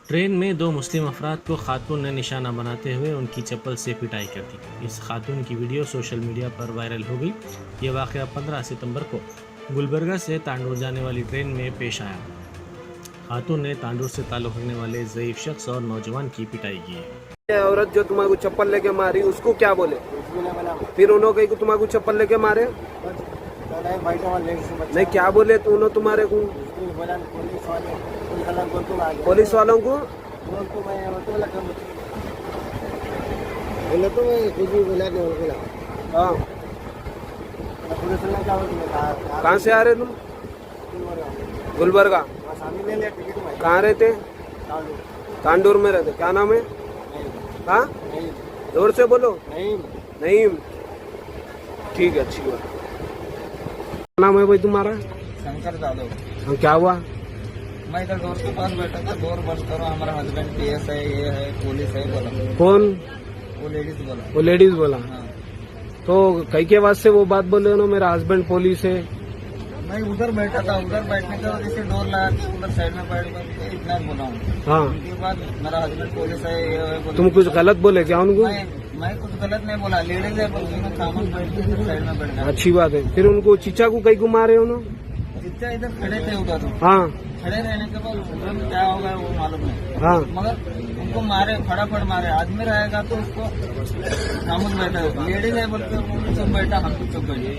Train में दो मुस्लिम अफराद को खातून ने निशाना बनाते हुए उनकी चप्पल से पिटाई कर दी। इस खातून की वीडियो सोशल मीडिया पर वायरल हो गई। ये वाक़या 15 सितंबर को गुलबर्गा से तांडूर जाने वाली ट्रेन में पेश आया। खातून ने तांडूर से ताल्लुक़ रखने वाले ज़ईफ़ शख्स और नौजवान की पिटाई की है। औरत जो तुम्हारे चप्पल लेके मारी उसको क्या बोले? फिर उन्होंने कही तुम्हारे चप्पल लेके मारे नहीं, क्या बोले तो उन्होंने तुम्हारे को? पुलिस वालों को बोले तो मैं कुछ भी बोला नहीं बोला। हाँ, पुलिस ने क्या बोला? कहाँ से आ रहे तुम? गुलबर्गा। कहाँ रहते? तांडूर में रहते। क्या नाम है? हाँ, जोर से बोलो। नहीं, ठीक है, अच्छी बात। क्या नाम है भाई तुम्हारा? शंकर जादव। क्या हुआ? मैं इधर डोर के पास बैठा था, डोर बंद करो, हमारा हस्बैंड पीएस है, ये है, पुलिस है बोला। कौन? वो लेडीज बोला। वो लेडीज बोला। हाँ। तो कई के वास्ते वो बात बोले ना, मेरा हस्बैंड पुलिस है। मैं उधर बैठा था, उधर बैठने के वजह से डोर लगा के उधर साइड में बैठ कर इतना बोला हूँ। हाँ, उसके बाद मेरा हस्बैंड पुलिस है, ये है बोला। तुम कुछ गलत बोले क्या उनको? मैं कुछ गलत नहीं बोला, लेडीज है बोला, सामान बैठ के साइड में बैठ गया। अच्छी बात है। फिर उनको चीचा को कई को मारे उन्होंने? जितना इधर खड़े थे उधर, हाँ खड़े रहने के बाद उधर क्या होगा वो मालूम नहीं। हाँ, मगर उनको मारे, फटाफट मारे। आदमी रहेगा तो उसको सामूद बैठा है, लेडीज है बोलते वो चुप बैठा, हम भी चुप बैठे।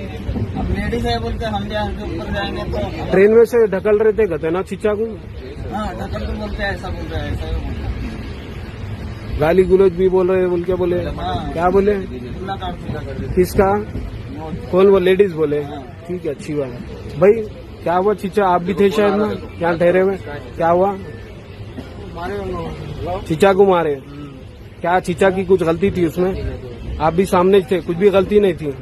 अब लेडीज है बोलते हम यहाँ के ऊपर जाएंगे तो ट्रेन में से ढकल रहे थे कहते ना चीचा को? हाँ, ढकल को बोलते हैं, ऐसा बोल रहे हैं, ऐसा ही बोलते हैं। गाली गुलोज भी बोल रहे बोल के बोले? हाँ। क्या बोले? खुला काट दिया। किसका? कौन? वो लेडीज बोले? ठीक है, अच्छी बात है। भाई क्या हुआ चीचा? आप भी थे शायद ना यहाँ ठहरे हुए? क्या हुआ? चीचा को मारे? क्या चीचा की कुछ गलती थी उसमें? आप भी सामने थे, कुछ भी गलती नहीं थी।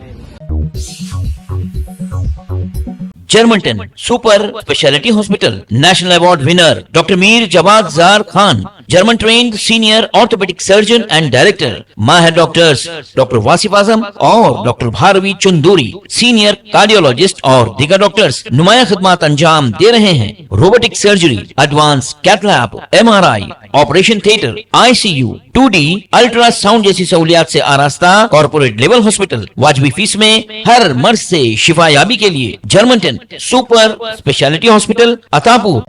Germanton super speciality hospital national award winner doctor Mir Jawad जार Khan, german trained senior orthopaedic surgeon and director, माहिर डॉक्टर्स डॉक्टर वासिफ आजम और doctor Bharvi Chanduri, senior cardiologist और दीगर डॉक्टर्स नुमाया खिदमत अंजाम दे रहे हैं। Robotic surgery, advance cath lab, MRI, operation theatre, ICU, 2D ultrasound जैसी सहूलियात से आरास्ता कॉर्पोरेट लेवल हॉस्पिटल। वाजबी फीस में हर मर्ज से शिफायाबी के लिए Germanton super speciality hospital, Attapur.